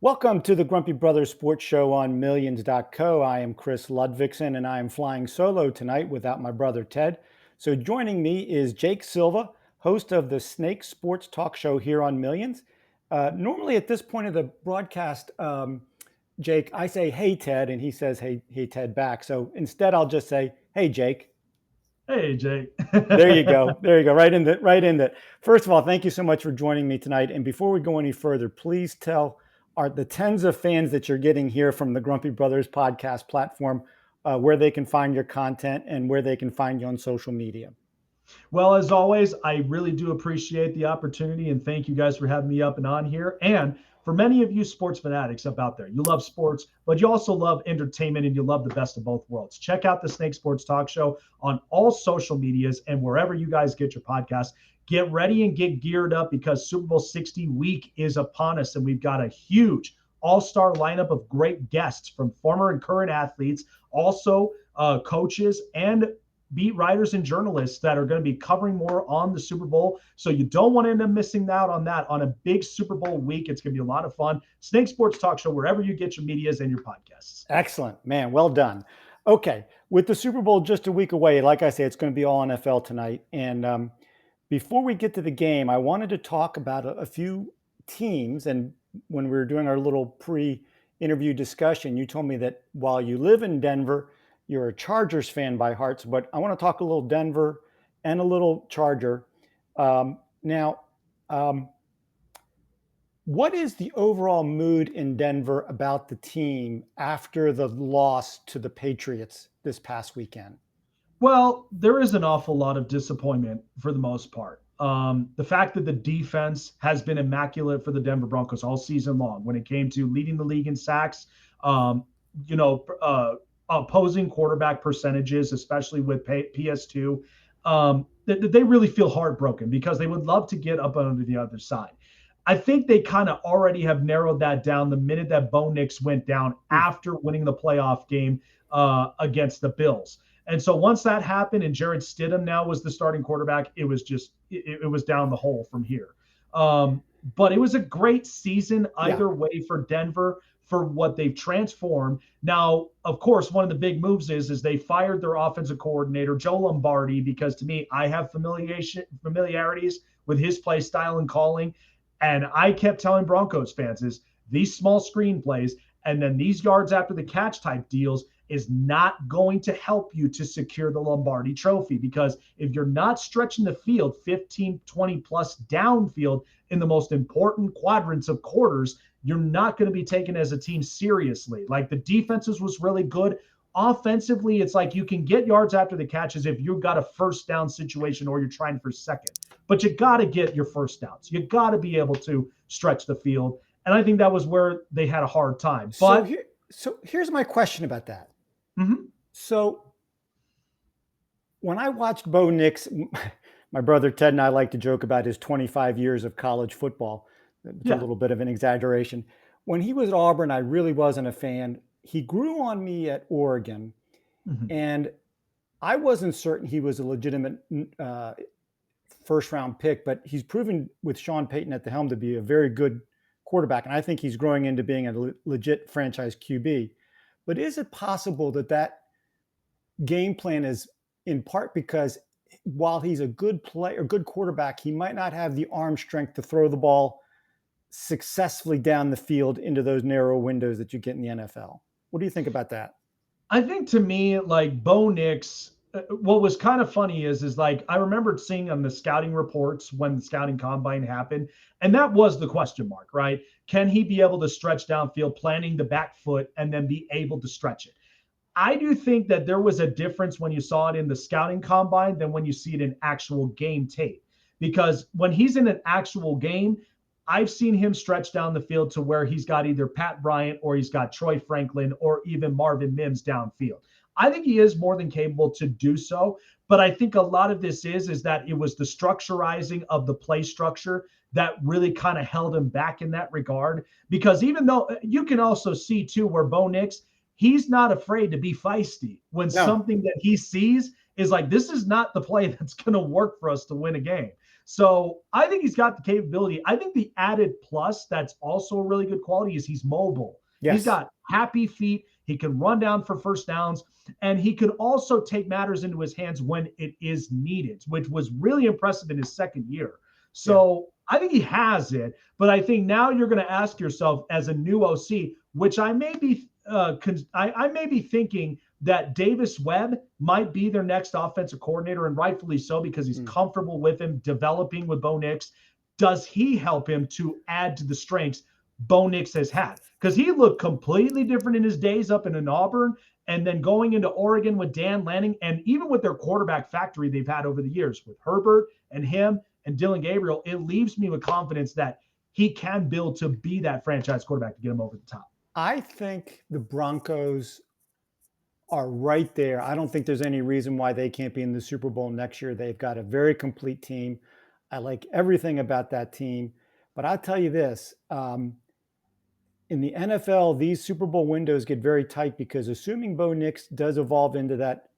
Welcome to the Grumpy Brothers Sports Show on Millions.co. I am Chris Ludvigsen, and I am flying solo tonight without my brother Ted. So joining me is Jake Silva, host of the Snake Sports Talk Show here on Millions. Normally at this point of the broadcast, Jake, I say, "Hey Ted," and he says, "Hey Ted" back. So instead, I'll just say, "Hey Jake." Hey, Jake. There you go. There you go. Right in the. First of all, thank you so much for joining me tonight. And before we go any further, please tell the tens of fans that you're getting here from the Grumpy Brothers podcast platform where they can find your content and where they can find you on social media. Well, as always, I really do appreciate the opportunity and thank you guys for having me up and on here. And for many of you sports fanatics up out there, you love sports, but you also love entertainment and you love the best of both worlds. Check out the Snake Sports Talk Show on all social medias and wherever you guys get your podcasts. Get ready and get geared up because Super Bowl 60 week is upon us, and we've got a huge all-star lineup of great guests from former and current athletes, also coaches and beat writers and journalists that are going to be covering more on the Super Bowl. So you don't want to end up missing out on that on a big Super Bowl week. It's going to be a lot of fun. Snake Sports Talk Show, wherever you get your medias and your podcasts. Excellent, man. Well done. Okay, with the Super Bowl just a week away, like I say, it's going to be all NFL tonight. And before we get to the game, I wanted to talk about a few teams. And when we were doing our little pre-interview discussion, you told me that while you live in Denver, you're a Chargers fan by heart. But I want to talk a little Denver and a little Charger. Now, what is the overall mood in Denver about the team after the loss to the Patriots this past weekend? Well, there is an awful lot of disappointment for the most part. The fact that the defense has been immaculate for the Denver Broncos all season long when it came to leading the league in sacks, um, you know, opposing quarterback percentages, especially with PS2, they really feel heartbroken because they would love to get up onto the other side. I think they kind of already have narrowed that down the minute that Bo Nix went down after winning the playoff game against the Bills. And so once that happened and Jared Stidham now was the starting quarterback, it was just it was down the hole from here. But it was a great season Yeah. either way for Denver for what they've transformed. Now, of course, one of the big moves is they fired their offensive coordinator Joe Lombardi because to me, I have familiarities with his play style and calling. And I kept telling Broncos fans is these small screenplays and then these yards after the catch type deals is not going to help you to secure the Lombardi trophy because if you're not stretching the field 15, 20 plus downfield in the most important quadrants of quarters, you're not going to be taken as a team seriously. Like the defenses was really good. Offensively, it's like you can get yards after the catches if you've got a first down situation or you're trying for second. But you got to get your first downs. You got to be able to stretch the field. And I think that was where they had a hard time. So But here, so here's my question about that. mm-hmm. So when I watched Bo Nix, my brother Ted and I like to joke about his 25 years of college football. It's a Yeah. little bit of an exaggeration. When he was at Auburn, I really wasn't a fan. He grew on me at Oregon, Mm-hmm. and I wasn't certain he was a legitimate first round pick, but he's proven with Sean Payton at the helm to be a very good quarterback. And I think he's growing into being a legit franchise QB. But is it possible that that game plan is in part because while he's a good player, good quarterback, he might not have the arm strength to throw the ball successfully down the field into those narrow windows that you get in the NFL? What do you think about that? I think to me, like Bo Nix, what was kind of funny is like I remembered seeing on the scouting reports when the scouting combine happened, and that was the question mark, right? Can he be able to stretch downfield, planting the back foot, and then be able to stretch it? I do think that there was a difference when you saw it in the scouting combine than when you see it in actual game tape. Because when he's in an actual game, I've seen him stretch down the field to where he's got either Pat Bryant or he's got Troy Franklin or even Marvin Mims downfield. I think he is more than capable to do so, but I think a lot of this is that it was the structurizing of the play structure that really kind of held him back in that regard. Because even though you can also see too where Bo Nix, he's not afraid to be feisty when No. something that he sees is like, this is not the play that's going to work for us to win a game. So I think he's got the capability. I think the added plus that's also a really good quality is he's mobile. He's Yes. got happy feet. He can run down for first downs, and he can also take matters into his hands when it is needed, which was really impressive in his second year. Yeah. So I think he has it, but I think now you're going to ask yourself as a new OC, which I may be thinking that Davis Webb might be their next offensive coordinator, and rightfully so because he's Mm. comfortable with him developing with Bo Nix. Does he help him to add to the strengths Bo Nix has had? Because he looked completely different in his days up in Auburn, and then going into Oregon with Dan Lanning, and even with their quarterback factory they've had over the years with Herbert and him and Dylan Gabriel, it leaves me with confidence that he can build to be that franchise quarterback to get him over the top. I think the Broncos are right there. I don't think there's any reason why they can't be in the Super Bowl next year. They've got a very complete team. I like everything about that team. But I'll tell you this, in the NFL, these Super Bowl windows get very tight because assuming Bo Nix does evolve into that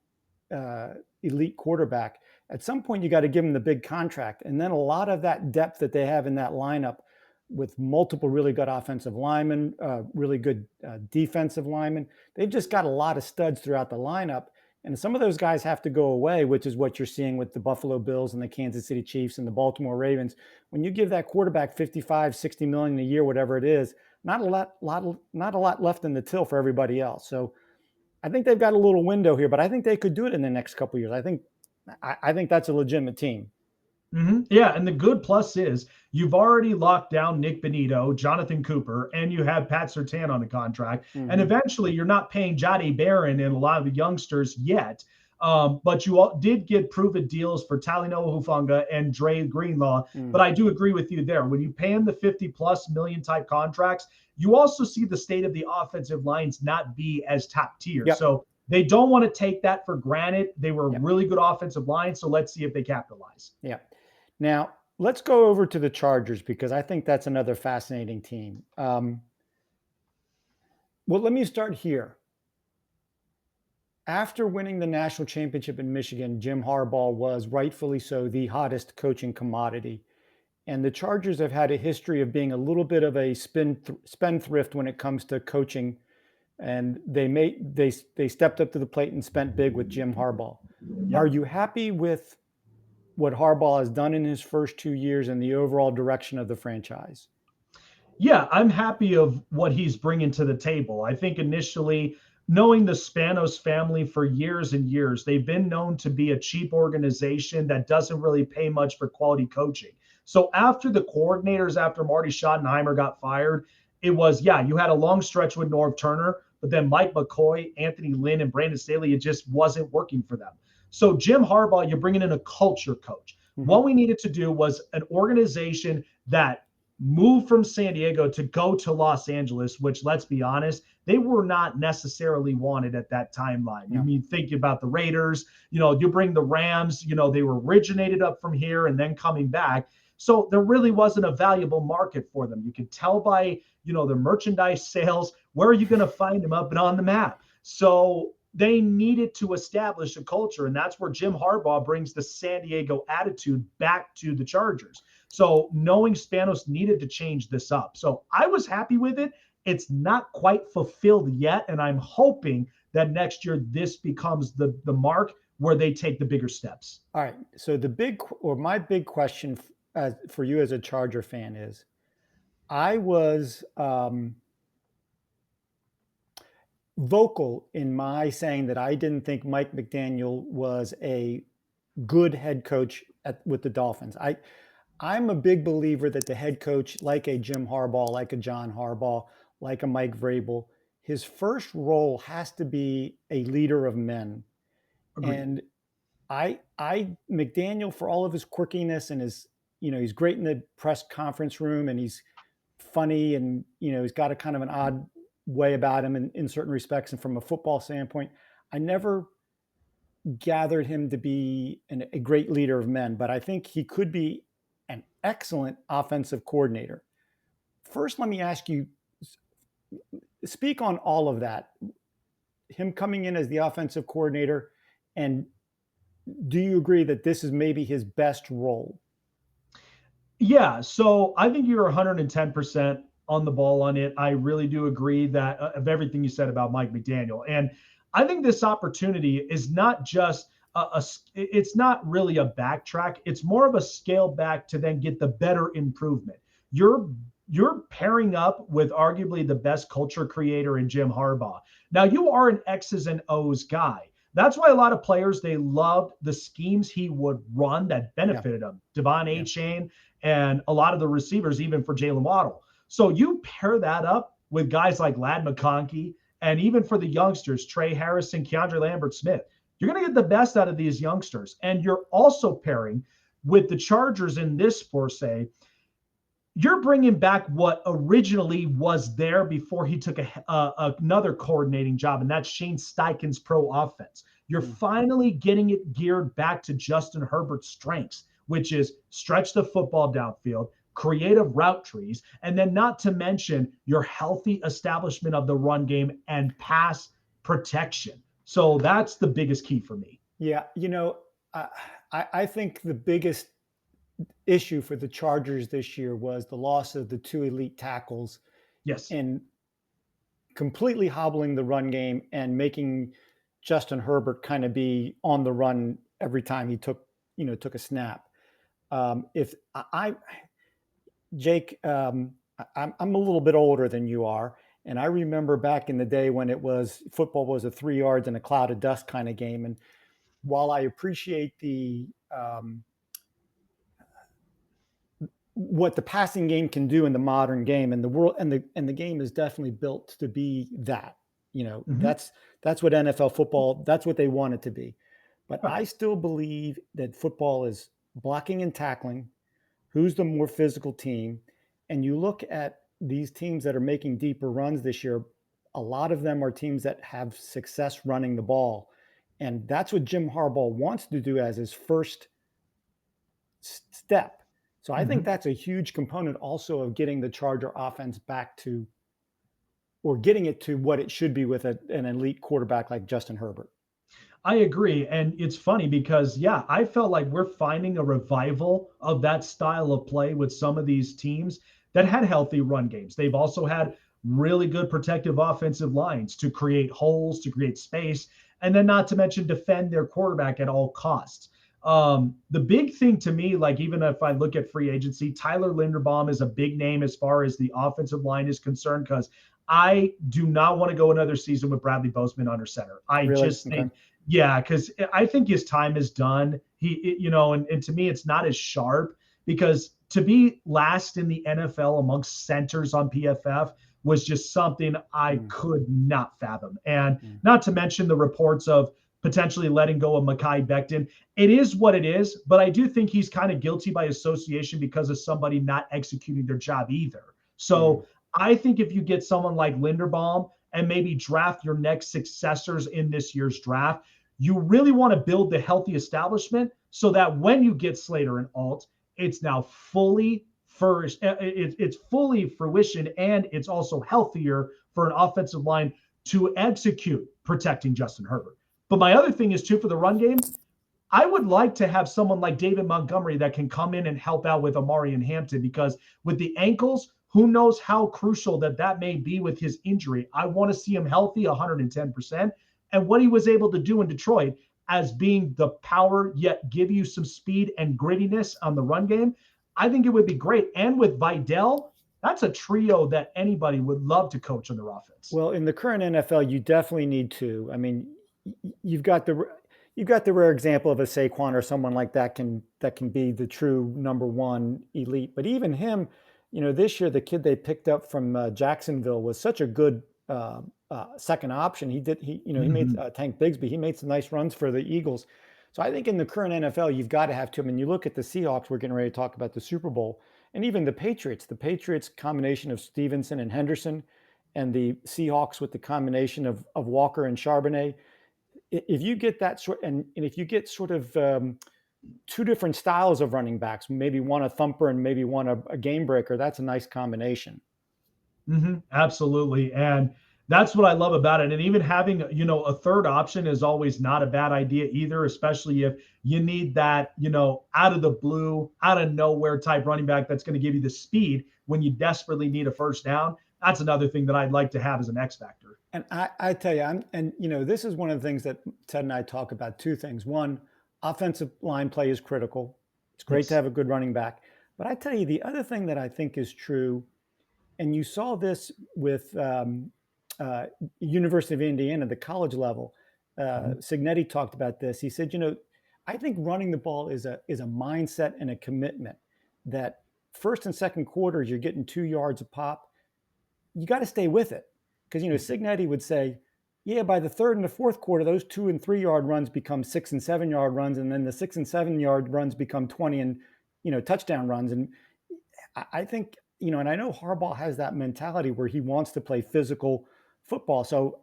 elite quarterback, at some point you got to give him the big contract. And then a lot of that depth that they have in that lineup with multiple really good offensive linemen, really good defensive linemen, they've just got a lot of studs throughout the lineup. And some of those guys have to go away, which is what you're seeing with the Buffalo Bills and the Kansas City Chiefs and the Baltimore Ravens. When you give that quarterback 55, 60 million a year, whatever it is, not a lot left in the till for everybody else. So I think they've got a little window here, but I think they could do it in the next couple of years. I think that's a legitimate team. Mm-hmm. Yeah, and the good plus is you've already locked down Nick Benito, Jonathan Cooper, and you have Pat Surtain on the contract. And Mm-hmm. eventually, you're not paying Jody Barron and a lot of the youngsters yet, but you did get proven deals for Talanoa Hufanga and Dre Greenlaw. But Mm. I do agree with you there. When you pay them the 50+ million type contracts, you also see the state of the offensive lines not be as top tier. Yep. So they don't want to take that for granted. They were a Yep. really good offensive line. So let's see if they capitalize. Yep. Now let's go over to the Chargers because I think that's another fascinating team. Well, let me start here. After winning the national championship in Michigan, Jim Harbaugh was rightfully so the hottest coaching commodity. And the Chargers have had a history of being a little bit of a spendthrift when it comes to coaching. And they stepped up to the plate and spent big with Jim Harbaugh. Are Yep. you happy with what Harbaugh has done in his first 2 years and the overall direction of the franchise? Yeah, I'm happy of what he's bringing to the table. I think initially, knowing the Spanos family for years and years, they've been known to be a cheap organization that doesn't really pay much for quality coaching. So after the coordinators, after Marty Schottenheimer got fired, it was, yeah, you had a long stretch with Norv Turner, but then Mike McCoy, Anthony Lynn, and Brandon Staley, it just wasn't working for them. So Jim Harbaugh, you're bringing in a culture coach. Mm-hmm. What we needed to do was an organization that moved from San Diego to go to Los Angeles, which let's be honest, they were not necessarily wanted at that timeline. You No. mean think about the Raiders, you bring the Rams, they were originated up from here and then coming back. So there really wasn't a valuable market for them. You could tell by, the merchandise sales, where are you going to find them up and on the map? So they needed to establish a culture, and that's where Jim Harbaugh brings the San Diego attitude back to the Chargers. So knowing Spanos needed to change this up. So I was happy with it. It's not quite fulfilled yet. And I'm hoping that next year this becomes the mark where they take the bigger steps. All right. So my big question for you as a Charger fan is, I was vocal in my saying that I didn't think Mike McDaniel was a good head coach with the Dolphins. I'm a big believer that the head coach, like a Jim Harbaugh, like a John Harbaugh, like a Mike Vrabel, his first role has to be a leader of men. Agreed. And I McDaniel, for all of his quirkiness and he's great in the press conference room and he's funny and he's got a kind of an odd way about him in certain respects and from a football standpoint. I never gathered him to be a great leader of men, but I think he could be an excellent offensive coordinator. First, let me ask you, speak on all of that. Him coming in as the offensive coordinator, and do you agree that this is maybe his best role? Yeah, so I think you're 110% on the ball on it. I really do agree that of everything you said about Mike McDaniel. And I think this opportunity is not just it's not really a backtrack. It's more of a scale back to then get the better improvement. You're you're pairing up with arguably the best culture creator in Jim Harbaugh. Now you are an X's and O's guy. That's why a lot of players they loved the schemes he would run that Yeah, benefited them. Devon A. yeah, Chain and a lot of the receivers, even for Jalen Waddle. So you pair that up with guys like Lad McConkey, and even for the youngsters, Trey Harrison, Keandre Lambert Smith, you're going to get the best out of these youngsters. And you're also pairing with the Chargers in this for say, you're bringing back what originally was there before he took another coordinating job, and that's Shane Steichen's pro offense. You're mm, finally getting it geared back to Justin Herbert's strengths, which is stretch the football downfield, creative route trees, and then not to mention your healthy establishment of the run game and pass protection. So that's the biggest key for me. yeah. I, I think the biggest issue for the Chargers this year was the loss of the two elite tackles Yes. and completely hobbling the run game and making Justin Herbert kind of be on the run every time he took a snap. If I Jake, I'm a little bit older than you are, and I remember back in the day when it was football was a 3 yards and a cloud of dust kind of game. And while I appreciate the what the passing game can do in the modern game and the world and the game is definitely built to be that. Mm-hmm. That's what NFL football, that's what they want it to be. But I Right. still believe that football is blocking and tackling, who's the more physical team. And you look at these teams that are making deeper runs this year, a lot of them are teams that have success running the ball. And that's what Jim Harbaugh wants to do as his first step. So I think Mm-hmm. that's a huge component also of getting the Charger offense back to, or getting it to what it should be with an elite quarterback like Justin Herbert. I agree. And it's funny because, yeah, I felt like we're finding a revival of that style of play with some of these teams that had healthy run games. They've also had really good protective offensive lines to create holes, to create space, and then not to mention defend their quarterback at all costs. The big thing to me, like even if I look at free agency, Tyler Linderbaum is a big name as far as the offensive line is concerned because I do not want to go another season with Bradley Bozeman under center. I Really? just Okay. think yeah, because I think his time is done. And to me, it's not as sharp because to be last in the NFL amongst centers on PFF was just something I Mm, could not fathom. And mm, not to mention the reports of potentially letting go of Mekhi Becton. It is what it is, but I do think he's kind of guilty by association because of somebody not executing their job either. mm. So I think if you get someone like Linderbaum and maybe draft your next successors in this year's draft, you really want to build the healthy establishment so that when you get Slater and Alt, it's now fully flourished. It's fully fruition and it's also healthier for an offensive line to execute protecting Justin Herbert. But my other thing is too for the run game, I would like to have someone like David Montgomery that can come in and help out with Amari and Hampton because with the ankles, who knows how crucial that may be with his injury. I want to see him healthy 110%. And what he was able to do in Detroit as being the power, yet give you some speed and grittiness on the run game, I think it would be great. And with Vidal, that's a trio that anybody would love to coach on their offense. Well, in the current NFL, you definitely need to. I mean, you've got the rare example of a Saquon or someone like that can be the true number one elite. But even him, this year the kid they picked up from Jacksonville was such a good second option. He made Mm-hmm. Tank Bigsby. He made some nice runs for the Eagles. So I think in the current NFL, you've got to have two. I mean, you look at the Seahawks. We're getting ready to talk about the Super Bowl, and even the Patriots. The Patriots combination of Stevenson and Henderson, and the Seahawks with the combination of Walker and Charbonnet. If you get that sort, and if you get sort of two different styles of running backs, maybe one a thumper and maybe one a game breaker, that's a nice combination. Mm-hmm. Absolutely. And That's what I love about it. And even having, a third option is always not a bad idea either, especially if you need that, out of the blue, out of nowhere type running back that's going to give you the speed when you desperately need a first down. That's another thing that I'd like to have as an X factor. And I tell you, this is one of the things that Ted and I talk about. Two things. One, offensive line play is critical. It's great to Yes. have a good running back. But I tell you, the other thing that I think is true, and you saw this with uh, University of Indiana, the college level. Mhm. Signetti talked about this. He said, I think running the ball is a mindset and a commitment that first and second quarters you're getting 2 yards a pop. You got to stay with it because Signetti would say, yeah, by the third and the fourth quarter, those 2 and 3 yard runs become 6 and 7 yard runs, and then the 6 and 7 yard runs become 20 and touchdown runs. And I think and I know Harbaugh has that mentality where he wants to play physical football. So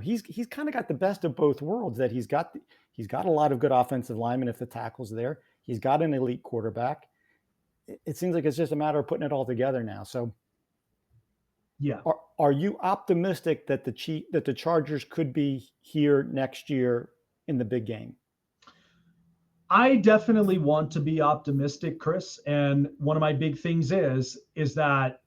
he's kind of got the best of both worlds. That he's got a lot of good offensive linemen if the tackle's there. He's got an elite quarterback. It seems like it's just a matter of putting it all together now. So Yeah. are you optimistic that the Chargers could be here next year in the big game? I definitely want to be optimistic, Chris. And one of my big things is that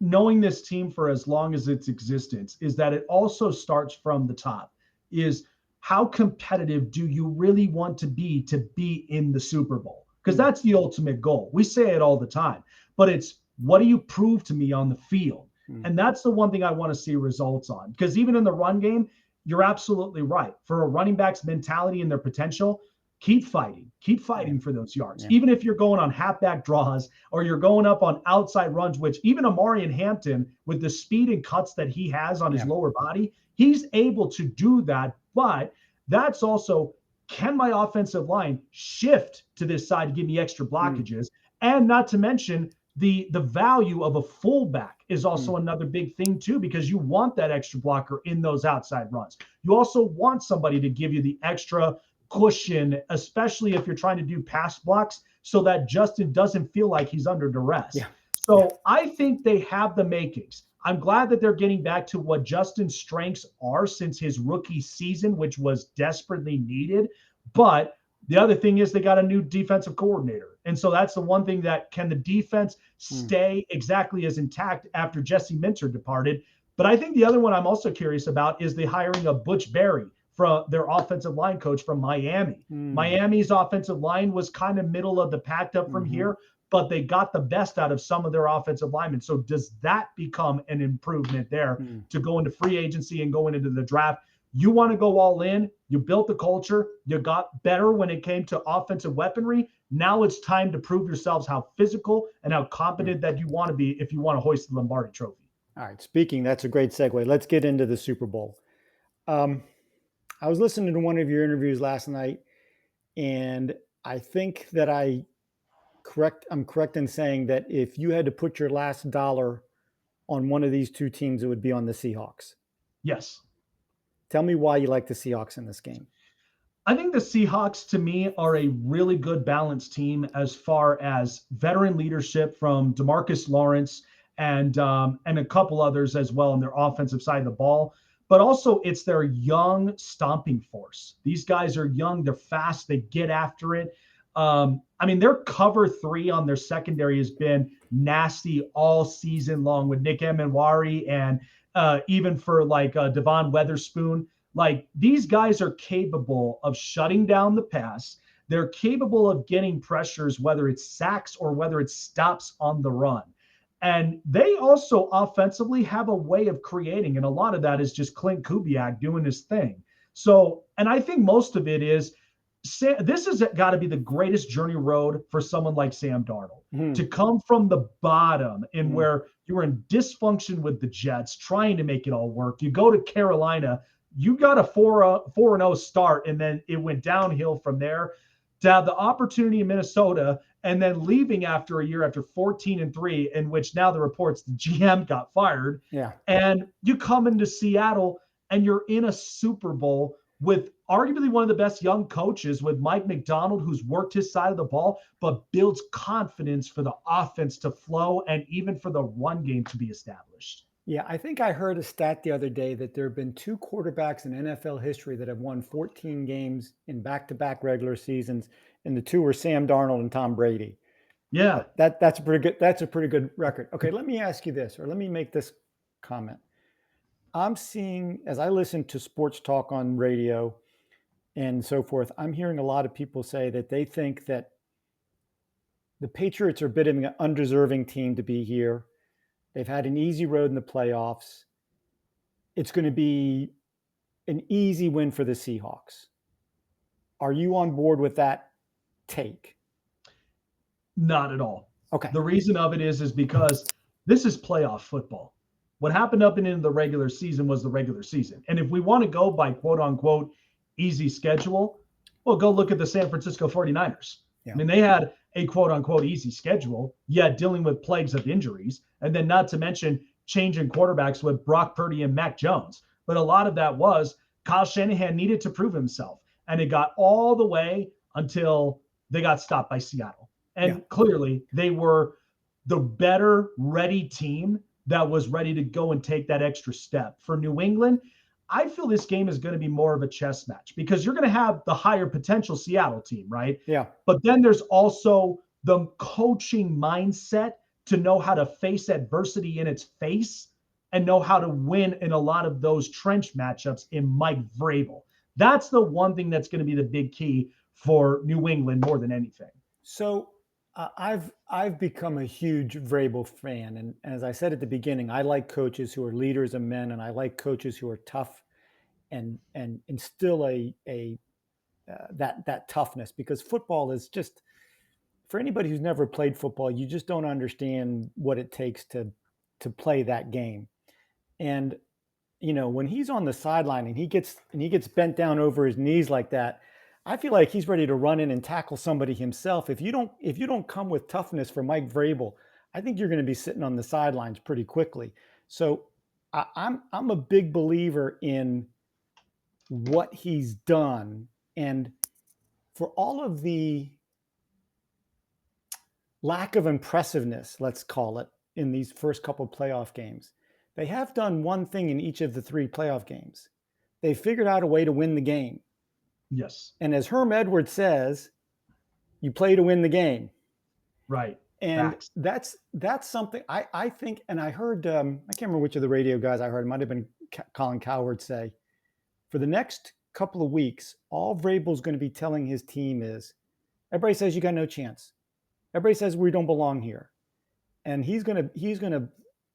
knowing this team for as long as its existence is that it also starts from the top. Is how competitive do you really want to be in the Super Bowl? Because Mm, that's the ultimate goal. We say it all the time, but it's what do you prove to me on the field? mm, And that's the one thing I want to see results on. Because even in the run game, you're absolutely right. For a running back's mentality and their potential, keep yeah, fighting for those yards. yeah, Even if you're going on halfback draws or you're going up on outside runs, which even Amari Hampton, with the speed and cuts that he has on his yeah. lower body, he's able to do that. But that's also, can my offensive line shift to this side to give me extra Mm, blockages? And not to mention the value of a fullback is mm, also another big thing too, because you want that extra blocker in those outside runs. You also want somebody to give you the extra cushion, especially if you're trying to do pass blocks, so that Justin doesn't feel like he's under duress. yeah, yeah. So I think they have the makings. I'm glad that they're getting back to what Justin's strengths are since his rookie season, which was desperately needed. But the other thing is they got a new defensive coordinator. And so that's the one thing, that can the defense Mm, stay exactly as intact after Jesse Minter departed? But I think the other one I'm also curious about is the hiring of Butch Barry, from their offensive line coach from Miami. mm, Miami's offensive line was kind of middle of the pack up from mhm, here, but they got the best out of some of their offensive linemen. So does that become an improvement there mm. to go into free agency and going into the draft? You want to go all in. You built the culture. You got better when it came to offensive weaponry. Now it's time to prove yourselves how physical and how Mm. competent that you want to be if you want to hoist the Lombardi trophy. All right. Speaking, that's a great segue. Let's get into the Super Bowl. Um, I was listening to one of your interviews last night, and I think that I'm correct in saying that if you had to put your last dollar on one of these two teams, it would be on the Seahawks. Yes. Tell me why you like the Seahawks in this game. I think the Seahawks, to me, are a really good balanced team as far as veteran leadership from DeMarcus Lawrence and a couple others as well on their offensive side of the ball. But also, it's their young stomping force. These guys are young, they're fast, they get after it. I mean, their cover three on their secondary has been nasty all season long with Nick Emenwari and even for like Devon Weatherspoon. Like, these guys are capable of shutting down the pass. They're capable of getting pressures, whether it's sacks or whether it's stops on the run. And they also offensively have a way of creating, and a lot of that is just Clint Kubiak doing his thing. So, and I think most of it is, this has got to be the greatest journey road for someone like Sam Darnold, to Mm, come from the bottom and mm, where you were in dysfunction with the Jets, trying to make it all work. You go to Carolina, you got a 4-0 start, and then it went downhill from there, to have the opportunity in Minnesota and then leaving after a year after 14-3, in which now the reports the GM got fired. yeah. And you come into Seattle and you're in a Super Bowl with arguably one of the best young coaches, with Mike McDonald, who's worked his side of the ball, but builds confidence for the offense to flow and even for the run game to be established. Yeah, I think I heard a stat the other day that there have been two quarterbacks in NFL history that have won 14 games in back-to-back regular seasons, and the two were Sam Darnold and Tom Brady. Yeah. That's a pretty good record. Okay, let me ask you this, or let me make this comment. I'm seeing as I listen to sports talk on radio and so forth, I'm hearing a lot of people say that they think that the Patriots are a bit of an undeserving team to be here. They've had an easy road in the playoffs. It's going to be an easy win for the Seahawks. Are you on board with that take? Not at all. Okay. The reason of it is because this is playoff football. What happened up and into the regular season was the regular season. And if we want to go by quote unquote easy schedule, well, go look at the San Francisco 49ers. I Yeah. mean, they had a quote unquote easy schedule, yet dealing with plagues of injuries. And then not to mention changing quarterbacks with Brock Purdy and Mac Jones. But a lot of that was Kyle Shanahan needed to prove himself. And it got all the way until they got stopped by Seattle. Yeah. And clearly, they were the better, ready team that was ready to go and take that extra step. For New England, I feel this game is going to be more of a chess match because you're going to have the higher potential Seattle team, right? Yeah. But then there's also the coaching mindset to know how to face adversity in its face and know how to win in a lot of those trench matchups in Mike Vrabel. That's the one thing that's going to be the big key for New England more than anything. So I've become a huge Vrabel fan, and as I said at the beginning, I like coaches who are leaders of men, and I like coaches who are tough and instill a that toughness because football is just for anybody who's never played football, you just don't understand what it takes to play that game. And when he's on the sideline and he gets bent down over his knees like that, I feel like he's ready to run in and tackle somebody himself. If you don't come with toughness for Mike Vrabel, I think you're going to be sitting on the sidelines pretty quickly. So I'm a big believer in what he's done, and for all of the lack of impressiveness, let's call it, in these first couple playoff games, they have done one thing in each of the three playoff games. They figured out a way to win the game. Yes. And as Herm Edwards says, you play to win the game. Right. And Facts. that's something I think, and I heard I can't remember which of the radio guys I heard. It might have been Colin Cowherd say, for the next couple of weeks, all Vrabel's going to be telling his team is, everybody says you got no chance. Everybody says we don't belong here, and he's gonna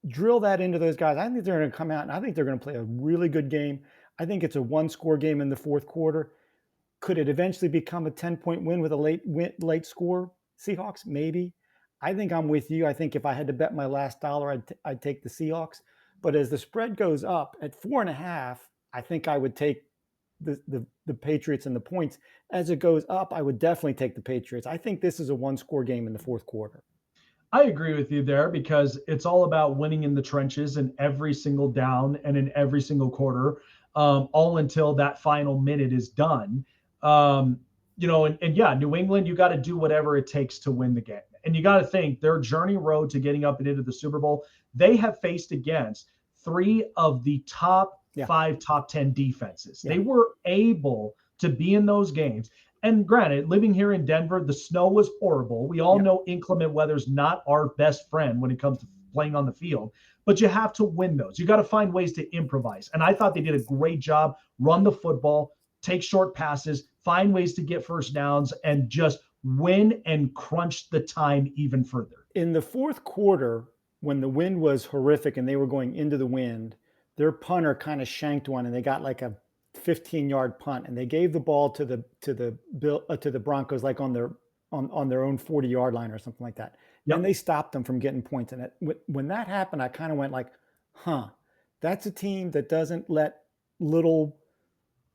drill that into those guys. I think they're going to come out and I think they're going to play a really good game. I think it's a one-score game in the fourth quarter. Could it eventually become a 10-point win with a late score? Seahawks, maybe. I think I'm with you. I think if I had to bet my last dollar, I'd take the Seahawks. But as the spread goes up at 4.5, I think I would take the Patriots and the points. As it goes up, I would definitely take the Patriots. I think this is a one-score game in the fourth quarter. I agree with you there because it's all about winning in the trenches in every single down and in every single quarter, all until that final minute is done. Um, and yeah, New England, you got to do whatever it takes to win the game. And you got to think their journey road to getting up and into the Super Bowl, they have faced against three of the top Yeah, five, top 10 defenses. yeah, They were able to be in those games. And granted, living here in Denver, the snow was horrible. We all yeah. know inclement weather's not our best friend when it comes to playing on the field, but you have to win those. You got to find ways to improvise. And I thought they did a great job, run the football, take short passes, find ways to get first downs, and just win and crunch the time even further. In the fourth quarter, when the wind was horrific and they were going into the wind, their punter kind of shanked one and they got like a 15-yard punt and they gave the ball to the Broncos like on their own 40-yard line or something like that. And Yep. they stopped them from getting points. And when that happened, I kind of went like, huh, that's a team that doesn't let little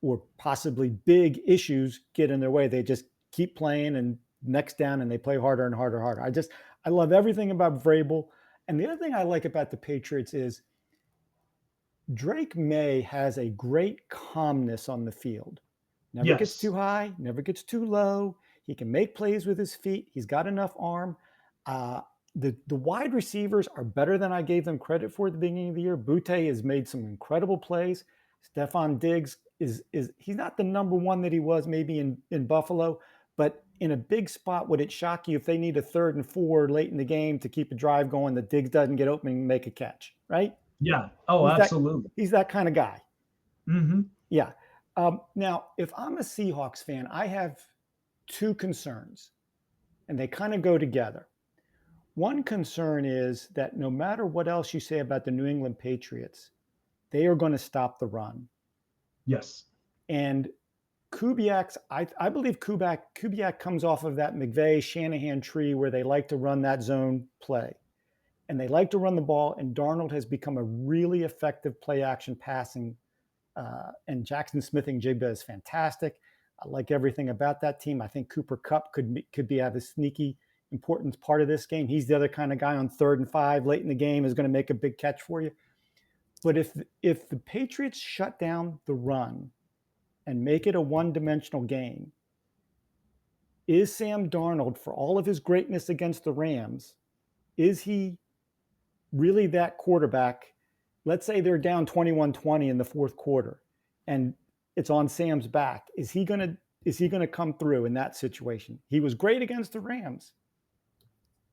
or possibly big issues get in their way. They just keep playing and next down and they play harder and harder and harder. I love everything about Vrabel. And the other thing I like about the Patriots is Drake May has a great calmness on the field. Never gets too Yes. high, never gets too low. He can make plays with his feet. He's got enough arm. Uh, the wide receivers are better than I gave them credit for at the beginning of the year. Butte has made some incredible plays. Stephon Diggs is he's not the number one that he was maybe in Buffalo, but in a big spot, would it shock you if they need a 3rd and 4 late in the game to keep a drive going that Diggs doesn't get open and make a catch, right? Yeah. Oh, He's that absolutely. he's that kind of guy. Hmm. Yeah. Now, if I'm a Seahawks fan, I have two concerns, and they kind of go together. One concern is that no matter what else you say about the New England Patriots, they are going to stop the run. Yes. And I believe Kubiak comes off of that McVay Shanahan tree where they like to run that zone play. And they like to run the ball, and Darnold has become a really effective play action passing. And Jackson Smith-Njigba is fantastic. I like everything about that team. I think Cooper Kupp could be have a sneaky important part of this game. He's the other kind of guy on 3rd and 5 late in the game is going to make a big catch for you. But if the Patriots shut down the run and make it a one-dimensional game, is Sam Darnold, for all of his greatness against the Rams, is he really that quarterback? Let's say they're down 21-20 in the 4th quarter and it's on Sam's back. Is he going to come through in that situation? He was great against the Rams.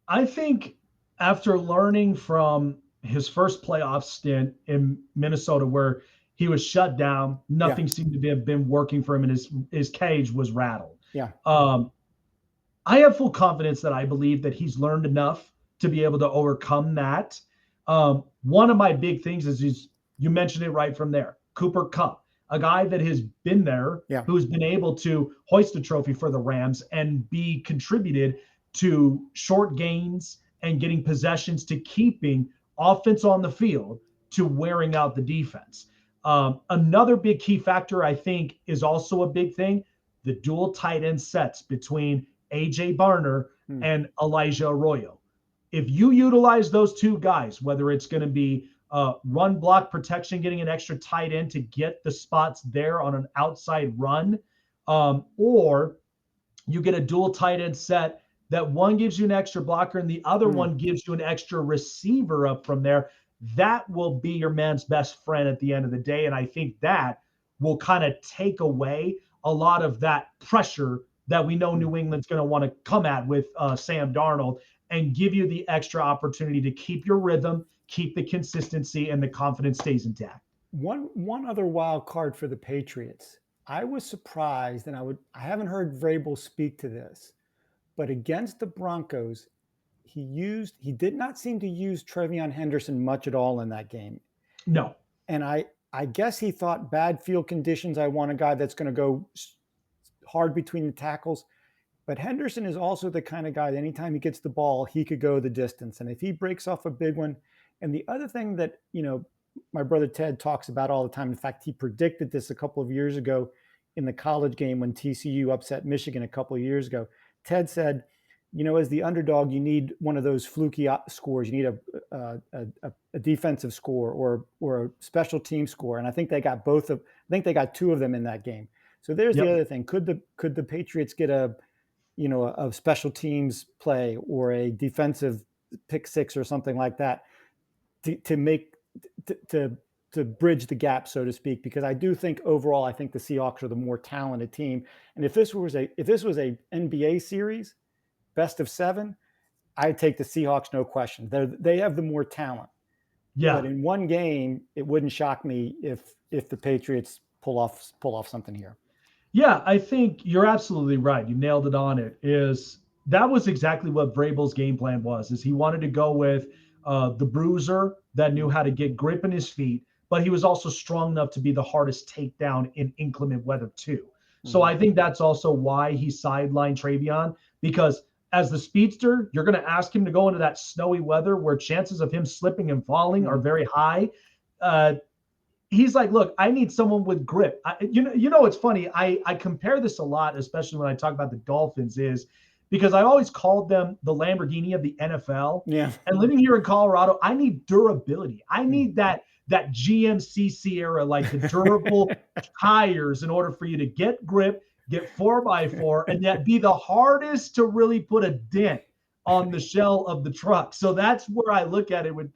I think after learning from his first playoff stint in Minnesota, where he was shut down, nothing seemed to have been working for him, and his cage was rattled. Yeah. I have full confidence that I believe that he's learned enough to be able to overcome that. One of my big things is you mentioned it right from there, Cooper Kupp, a guy that has been there, who's been able to hoist a trophy for the Rams and be contributed to short gains and getting possessions to keeping offense on the field to wearing out the defense. Another big key factor, I think, is also a big thing, the dual tight end sets between A.J. Barner and Elijah Arroyo. If you utilize those two guys, whether it's going to be run block protection, getting an extra tight end to get the spots there on an outside run, or you get a dual tight end set that one gives you an extra blocker and the other one gives you an extra receiver up from there, that will be your man's best friend at the end of the day. And I think that will kind of take away a lot of that pressure that we know New England's going to want to come at with Sam Darnold, and give you the extra opportunity to keep your rhythm, keep the consistency, and the confidence stays intact. One other wild card for the Patriots. I was surprised, and I haven't heard Vrabel speak to this, but against the Broncos, he did not seem to use Trevion Henderson much at all in that game. No. And I guess he thought bad field conditions. I want a guy that's going to go hard between the tackles. But Henderson is also the kind of guy that anytime he gets the ball, he could go the distance. And if he breaks off a big one, and the other thing that, my brother Ted talks about all the time, in fact, he predicted this a couple of years ago in the college game when TCU upset Michigan a couple of years ago. Ted said, as the underdog, you need one of those fluky scores. You need a defensive score or a special team score. And I think they got two of them in that game. So there's the other thing. Could the Patriots get a special teams play or a defensive pick six or something like that to bridge the gap, so to speak? Because I do think overall, I think the Seahawks are the more talented team. And if this was a NBA series, best of 7, I'd take the Seahawks, no question. They have the more talent. Yeah. But in one game, it wouldn't shock me if the Patriots pull off something here. Yeah, I think you're absolutely right. You nailed it on it. That was exactly what Vrabel's game plan was, is he wanted to go with the bruiser that knew how to get grip in his feet, but he was also strong enough to be the hardest takedown in inclement weather too. So I think that's also why he sidelined Trevion, because as the speedster, you're going to ask him to go into that snowy weather where chances of him slipping and falling are very high. He's like, look, I need someone with grip. It's funny. I compare this a lot, especially when I talk about the Dolphins, is because I always called them the Lamborghini of the NFL. Yeah. And living here in Colorado, I need durability. I need that GMC Sierra, like the durable tires, in order for you to get grip, get 4x4, and yet be the hardest to really put a dent on the shell of the truck. So that's where I look at it with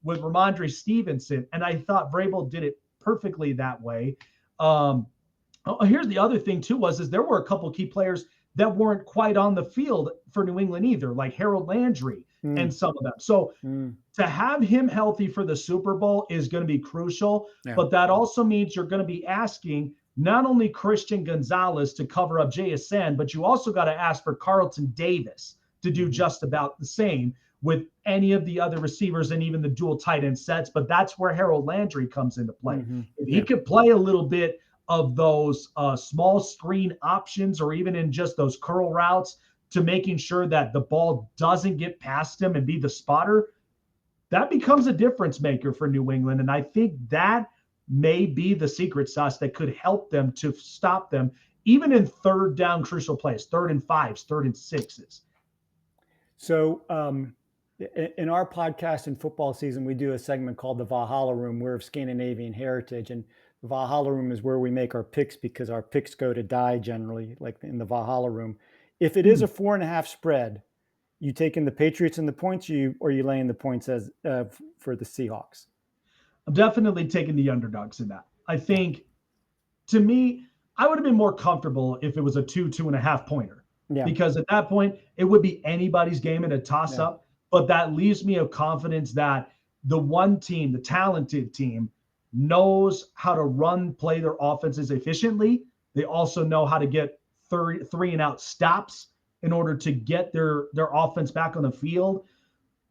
Ramondre Stevenson. And I thought Vrabel did it perfectly that way. Here's the other thing too is there were a couple key players that weren't quite on the field for New England either, like Harold Landry and some of them. So to have him healthy for the Super Bowl is going to be crucial, but that also means you're going to be asking not only Christian Gonzalez to cover up JSN, but you also got to ask for Carlton Davis to do just about the same with any of the other receivers and even the dual tight end sets. But that's where Harold Landry comes into play. If he could play a little bit of those small screen options, or even in just those curl routes, to making sure that the ball doesn't get past him and be the spotter, that becomes a difference maker for New England. And I think that may be the secret sauce that could help them to stop them, even in third down crucial plays, 3rd and 5s, 3rd and 6s. So in our podcast in football season, we do a segment called the Valhalla Room. We're of Scandinavian heritage, and the Valhalla Room is where we make our picks, because our picks go to die generally, like in the Valhalla Room. If it is a 4.5 spread, you taking the Patriots and the points, or you laying the points as for the Seahawks? I'm definitely taking the underdogs in that. I think, to me, I would have been more comfortable if it was a 2.5 pointer. Yeah. Because at that point, it would be anybody's game in a toss-up. But that leaves me of confidence that the one team, the talented team, knows how to play their offenses efficiently. They also know how to get 3 and out stops in order to get their offense back on the field.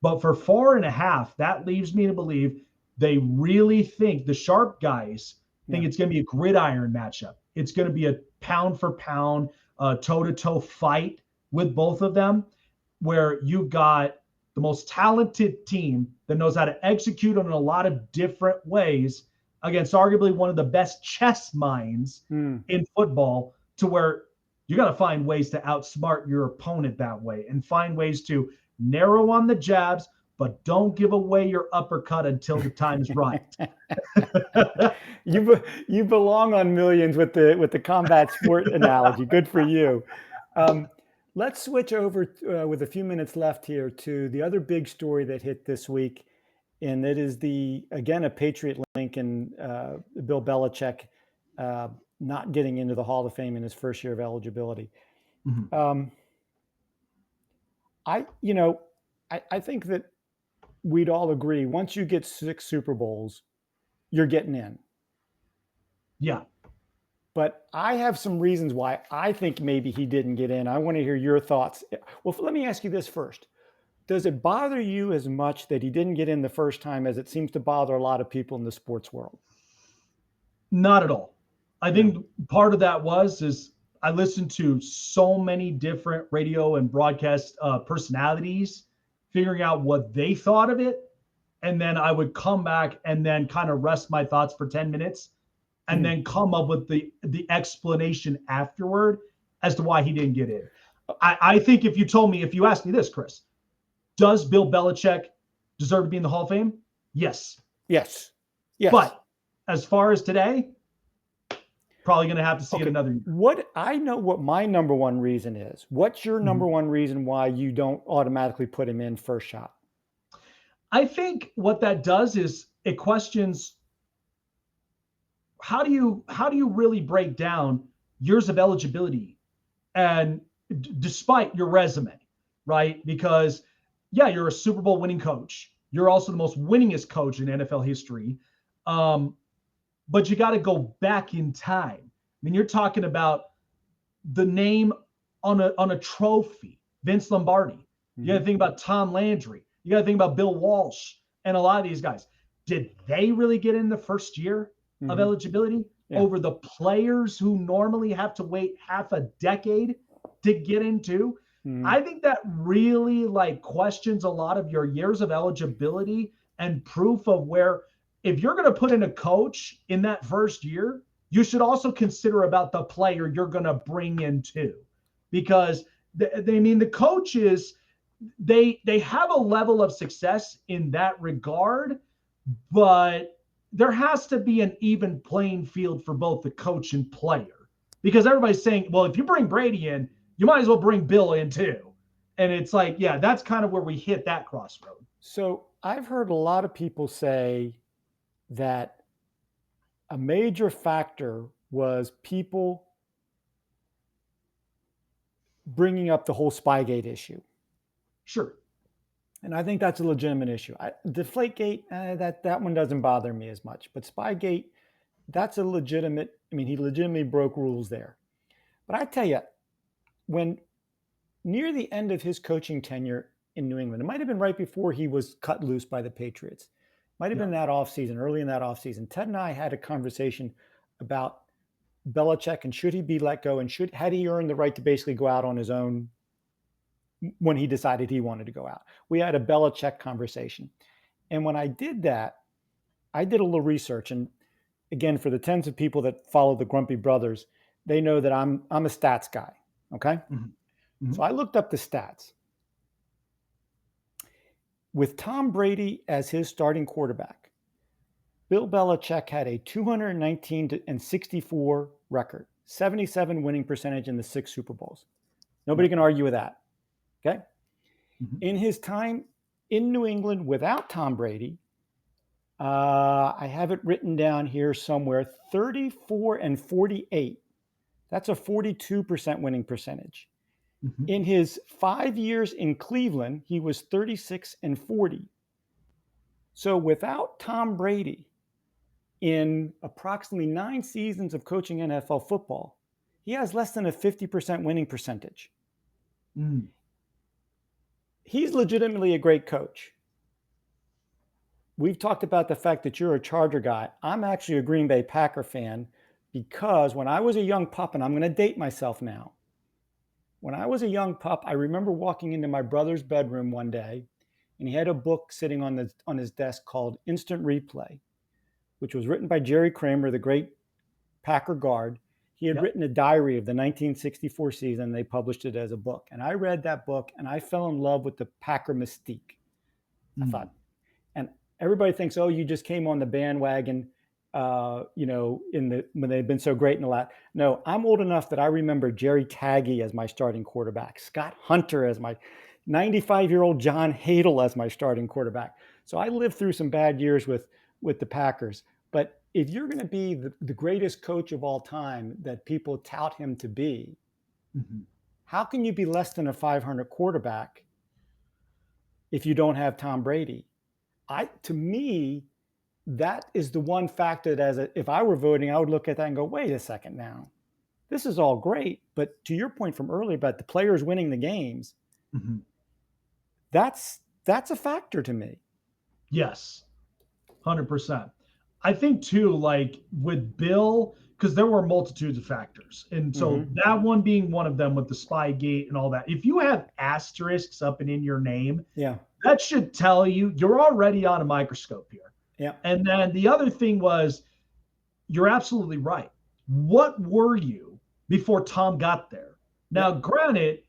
But for 4.5, that leaves me to believe they really think, the sharp guys think it's going to be a gridiron matchup. It's going to be a pound for pound, toe-to-toe fight with both of them, where you've got the most talented team that knows how to execute in a lot of different ways against arguably one of the best chess minds in football, to where you got to find ways to outsmart your opponent that way and find ways to narrow on the jabs, but don't give away your uppercut until the time's right. You belong on Millions with the combat sport analogy. Good for you. Let's switch over with a few minutes left here to the other big story that hit this week, and it is again a Patriot link, and Bill Belichick not getting into the Hall of Fame in his first year of eligibility. I think that we'd all agree, once you get 6 Super Bowls, you're getting in. Yeah. But I have some reasons why I think maybe he didn't get in. I want to hear your thoughts. Well, let me ask you this first. Does it bother you as much that he didn't get in the first time as it seems to bother a lot of people in the sports world? Not at all. I think part of that is I listened to so many different radio and broadcast personalities figuring out what they thought of it. And then I would come back and then kind of rest my thoughts for 10 minutes and then come up with the explanation afterward as to why he didn't get in. I think if you asked me this, Chris, does Bill Belichick deserve to be in the Hall of Fame? Yes. Yes. But as far as today, probably going to have to see it another year. I know what my number one reason is. What's your number one reason why you don't automatically put him in first shot? I think what that does is it questions, how do you really break down years of eligibility and despite your resume, right? Because you're a Super Bowl winning coach. You're also the most winningest coach in NFL history. But you got to go back in time. I mean, you're talking about the name on a trophy, Vince Lombardi. You got to think about Tom Landry. You got to think about Bill Walsh and a lot of these guys. Did they really get in the first year of eligibility over the players who normally have to wait half a decade to get into? I think that really questions a lot of your years of eligibility and proof of where, if you're going to put in a coach in that first year, you should also consider about the player you're going to bring in too. Because the coaches, they have a level of success in that regard, but there has to be an even playing field for both the coach and player. Because everybody's saying, well, if you bring Brady in, you might as well bring Bill in too. And it's like, yeah, that's kind of where we hit that crossroad. So I've heard a lot of people say that a major factor was people bringing up the whole Spygate issue. Sure. And I think that's a legitimate issue. Deflategate, that one doesn't bother me as much. But Spygate, that's a legitimate, I mean, he legitimately broke rules there. But I tell you, when near the end of his coaching tenure in New England, it might have been right before he was cut loose by the Patriots, might have Yeah. been that offseason, early in that offseason. Ted and I had a conversation about Belichick and should he be let go and had he earned the right to basically go out on his own when he decided he wanted to go out. We had a Belichick conversation. And when I did that, I did a little research. And again, for the tens of people that follow the Grumpy Brothers, they know that I'm a stats guy. Okay. Mm-hmm. So I looked up the stats. With Tom Brady as his starting quarterback, Bill Belichick had a 219-64 record, 77 winning percentage in the 6 Super Bowls. Nobody can argue with that. Okay. Mm-hmm. In his time in New England without Tom Brady, I have it written down here somewhere, 34-48. That's a 42% winning percentage. Mm-hmm. In his 5 years in Cleveland, he was 36-40. So without Tom Brady, in approximately 9 seasons of coaching NFL football, he has less than a 50% winning percentage. Mm. He's legitimately a great coach. We've talked about the fact that you're a Charger guy. I'm actually a Green Bay Packer fan because when I was a young pup, and I'm going to date myself now, when I was a young pup, I remember walking into my brother's bedroom one day, and he had a book sitting on his desk called Instant Replay, which was written by Jerry Kramer, the great Packer guard. He had Yep. written a diary of the 1964 season. They published it as a book. And I read that book and I fell in love with the Packer mystique. I Mm. thought, and everybody thinks, oh, you just came on the bandwagon, when they've been so great in the last. No, I'm old enough that I remember Jerry Taggy as my starting quarterback, Scott Hunter as my 95-year-old John Hadle as my starting quarterback. So I lived through some bad years with the Packers. But if you're going to be the greatest coach of all time that people tout him to be, Mm-hmm. how can you be less than a 500 quarterback if you don't have Tom Brady? To me, that is the one factor that if I were voting, I would look at that and go, wait a second now. This is all great. But to your point from earlier about the players winning the games, Mm-hmm. that's a factor to me. Yes. 100%. I think too, like with Bill, because there were multitudes of factors. And so that one being one of them with the Spygate and all that. If you have asterisks up and in your name, Yeah. that should tell you you're already on a microscope here. Yeah. And then the other thing was, you're absolutely right. What were you before Tom got there? Now, granted,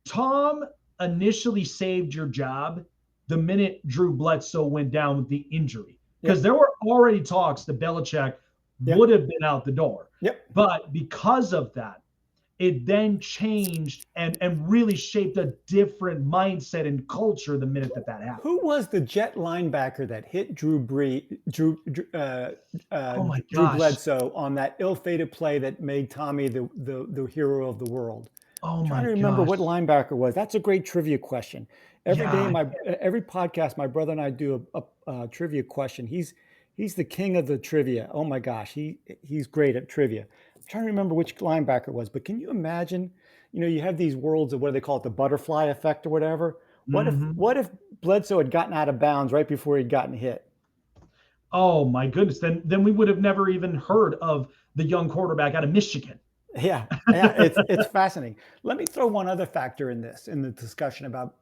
Tom initially saved your job the minute Drew Bledsoe went down with the injury, because there were already talks that Belichick would have been out the door. Yep. But because of that, it then changed and really shaped a different mindset and culture the minute that happened. Who was the Jet linebacker that hit Drew Oh my Drew gosh. Bledsoe on that ill-fated play that made Tommy the hero of the world? Oh I'm trying my to remember gosh. what linebacker was. That's a great trivia question. Every day, Yeah. every podcast, my brother and I do a trivia question. He's the king of the trivia. Oh my gosh, he's great at trivia. I'm trying to remember which linebacker it was, but can you imagine? You have these worlds of what do they call it, the butterfly effect or whatever. Mhm. What if Bledsoe had gotten out of bounds right before he'd gotten hit? Oh my goodness. Then we would have never even heard of the young quarterback out of Michigan. Yeah, it's fascinating. Let me throw one other factor in the discussion about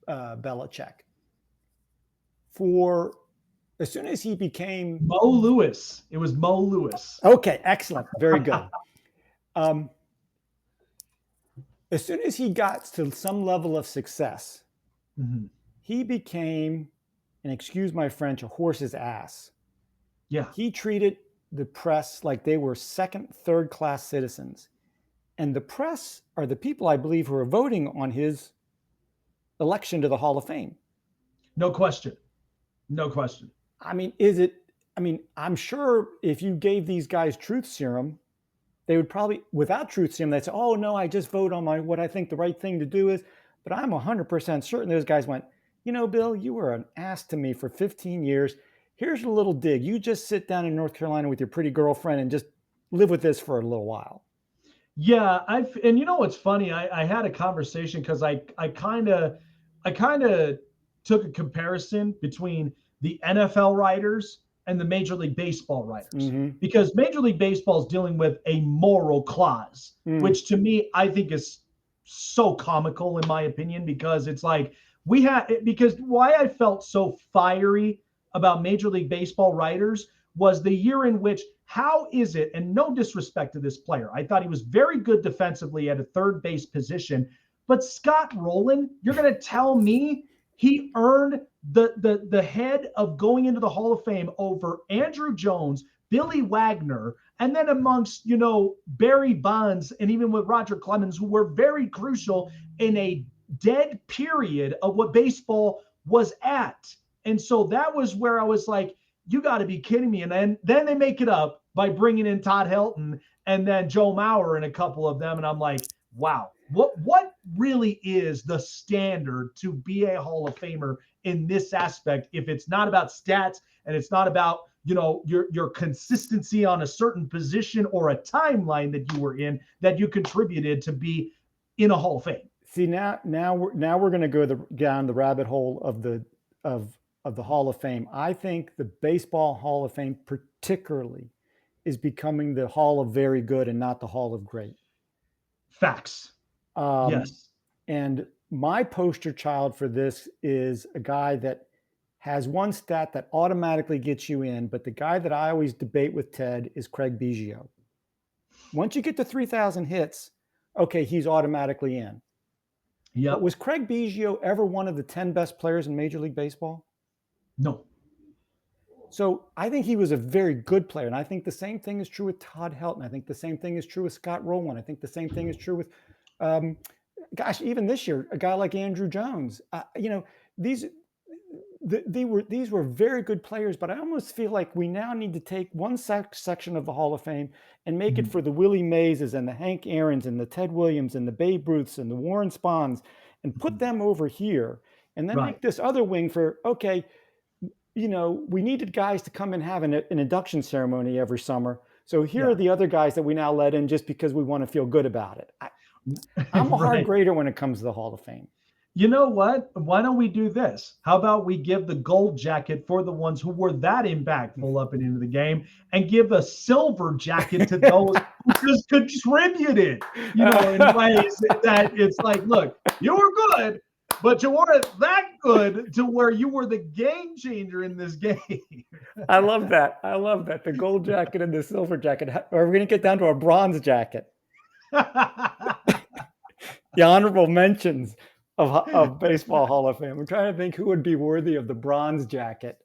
Belichick. For as soon as he became Mo Lewis. It was Mo Lewis. okay, excellent, very good. As soon as he got to some level of success, Mhm. he became, and excuse my French, a horse's ass. Yeah. He treated the press like they were second, third class citizens. And the press are the people, I believe, who are voting on his election to the Hall of Fame. No question. No question. I mean, is it? I mean, I'm sure if you gave these guys truth serum, they would probably, without truth serum, they'd say, "Oh no, I just vote on my what I think the right thing to do is." But I'm 100% certain those guys went, "You know, Bill, you were an ass to me for 15 years. Here's a little dig. You just sit down in North Carolina with your pretty girlfriend and just live with this for a little while." Yeah, and you know what's funny? I had a conversation because I kind of took a comparison between the NFL writers and the Major League Baseball writers Mm-hmm. because Major League Baseball is dealing with a moral clause, Mm. which to me I think is so comical in my opinion because it's like we had because why I felt so fiery about Major League Baseball writers was the year in which how is it, and no disrespect to this player, I thought he was very good defensively at a third base position, but Scott Rowland, you're going to tell me he earned the head of going into the Hall of Fame over Andrew Jones, Billy Wagner, and then amongst, Barry Bonds and even with Roger Clemens, who were very crucial in a dead period of what baseball was at. And so that was where I was like, you got to be kidding me. And then they make it up by bringing in Todd Helton and then Joe Mauer and a couple of them. And I'm like, wow, what really is the standard to be a Hall of Famer in this aspect if it's not about stats and it's not about your consistency on a certain position or a timeline that you were in that you contributed to be in a Hall of Fame. See, now we're going to go down the rabbit hole of the Hall of Fame. I think the Baseball Hall of Fame particularly is becoming the Hall of Very Good and not the Hall of Great. Facts. Um, Yes. and my poster child for this is a guy that has one stat that automatically gets you in, but the guy that I always debate with Ted is Craig Biggio. Once you get to 3,000 hits, okay, he's automatically in. But Yep. was Craig Biggio ever one of the 10 best players in Major League Baseball? No. So I think he was a very good player. And I think the same thing is true with Todd Helton. I think the same thing is true with Scott Rowland. I think the same thing is true with, even this year, a guy like Andrew Jones. These these were very good players, but I almost feel like we now need to take one section of the Hall of Fame and make it for the Willie Mazes and the Hank Aaron's and the Ted Williams and the Babe Ruths and the Warren Spahns and put them over here, and then Right. make this other wing for, okay, we needed guys to come and have an induction ceremony every summer. So here are Yeah. the other guys that we now let in just because we want to feel good about it. I'm a hard Right. grader when it comes to the Hall of Fame. You know what? Why don't we do this? How about we give the gold jacket for the ones who were that impactful up and into the game and give a silver jacket to those who just contributed, in ways that it's like, look, you were good, but you weren't that good to where you were the game changer in this game. I love that. I love that. The gold jacket and the silver jacket. Are we going to get down to a bronze jacket? The honorable mentions of Baseball Hall of Fame. I'm trying to think who would be worthy of the bronze jacket.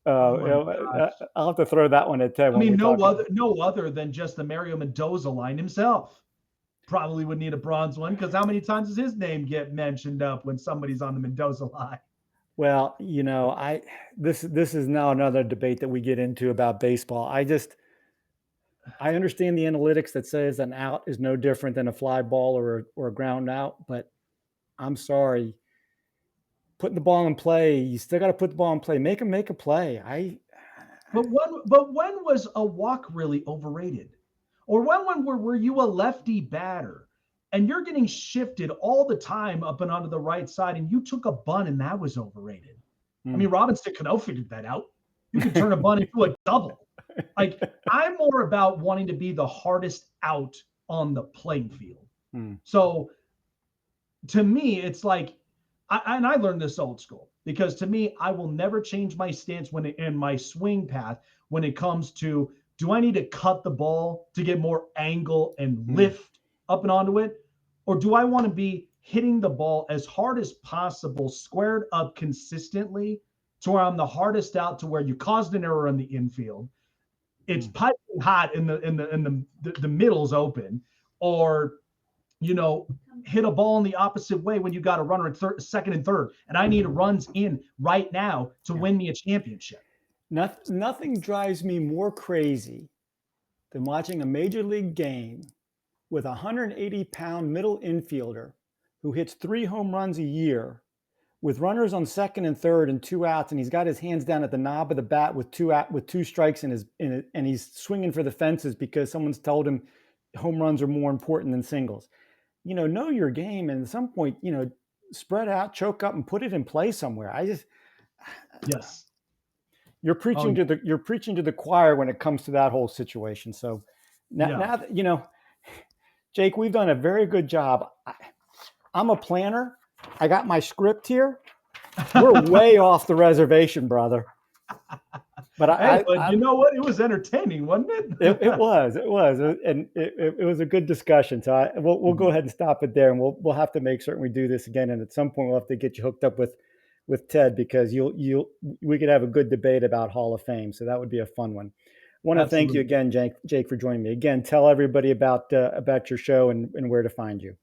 Oh my gosh. I'll have to throw that one at Ted I when mean, we talk. no other than just the Mario Mendoza line himself. Probably would need a bronze one because how many times does his name get mentioned up when somebody's on the Mendoza line? Well, this is now another debate that we get into about baseball. I understand the analytics that says an out is no different than a fly ball or a ground out, but I'm sorry. Putting the ball in play, you still got to put the ball in play. Make them make a play. But when was a walk really overrated? Or when were you a lefty batter and you're getting shifted all the time up and onto the right side and you took a bunt and that was overrated? I mean, Robinson Cano figured that out. You could turn a bunt into a double. Like, I'm more about wanting to be the hardest out on the playing field. So to me, it's like, I learned this old school because to me, I will never change my stance in my swing path when it comes to, do I need to cut the ball to get more angle and lift up and onto it? Or do I want to be hitting the ball as hard as possible, squared up consistently to where I'm the hardest out to where you caused an error in the infield? It's piping hot in the middle's open, or you know, hit a ball in the opposite way when you got a runner at second and third, and I need runs in right now to Yeah. win me a championship. Nothing drives me more crazy than watching a major league game with a 180-pound middle infielder who hits 3 home runs a year with runners on second and third and 2 outs, and he's got his hands down at the knob of the bat with two strikes and he's swinging for the fences because someone's told him home runs are more important than singles. Know your game, and at some point, spread out, choke up, and put it in play somewhere. Yes. You're Oh, preaching to the choir when it comes to that whole situation. So yeah. now that Jake, we've done a very good job. I'm a planner. I got my script here. We're way off the reservation, brother. But But you know what? It was entertaining, wasn't it? it was, and it was a good discussion. So we'll go ahead and stop it there, and we'll have to make certain we do this again. And at some point, we'll have to get you hooked up with Ted, because we could have a good debate about Hall of Fame. So that would be a fun one. I want to thank you Absolutely. again, Jake, for joining me. Again, tell everybody about your show and where to find you.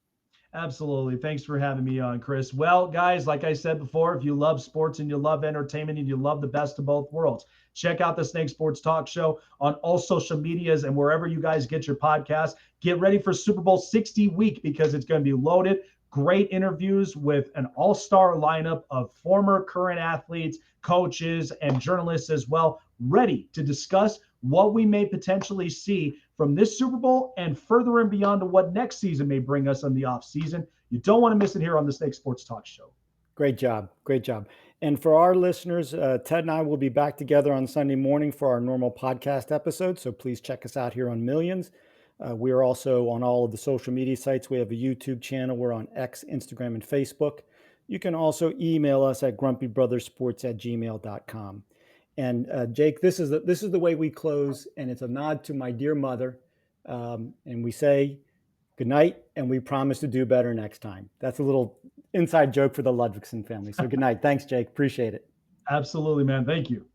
Absolutely. Thanks for having me on, Chris. Well, guys, like I said before, if you love sports and you love entertainment and you love the best of both worlds, check out the Snake Sports Talk Show on all social medias and wherever you guys get your podcasts. Get ready for Super Bowl 60 week because it's going to be loaded. Great interviews with an all-star lineup of former current athletes, coaches, and journalists as well, ready to discuss what we may potentially see from this Super Bowl and further and beyond to what next season may bring us in the off season. You don't want to miss it here on the Snake Sports Talk Show. Great job. Great job. And for our listeners, Ted and I will be back together on Sunday morning for our normal podcast episode. So please check us out here on Millions. We are also on all of the social media sites. We have a YouTube channel. We're on X, Instagram, and Facebook. You can also email us at grumpybrothersports@gmail.com. And Jake, this is the way we close, and it's a nod to my dear mother. And we say good night, and we promise to do better next time. That's a little inside joke for the Ludwigson family. So good night. Thanks, Jake. Appreciate it. Absolutely, man. Thank you.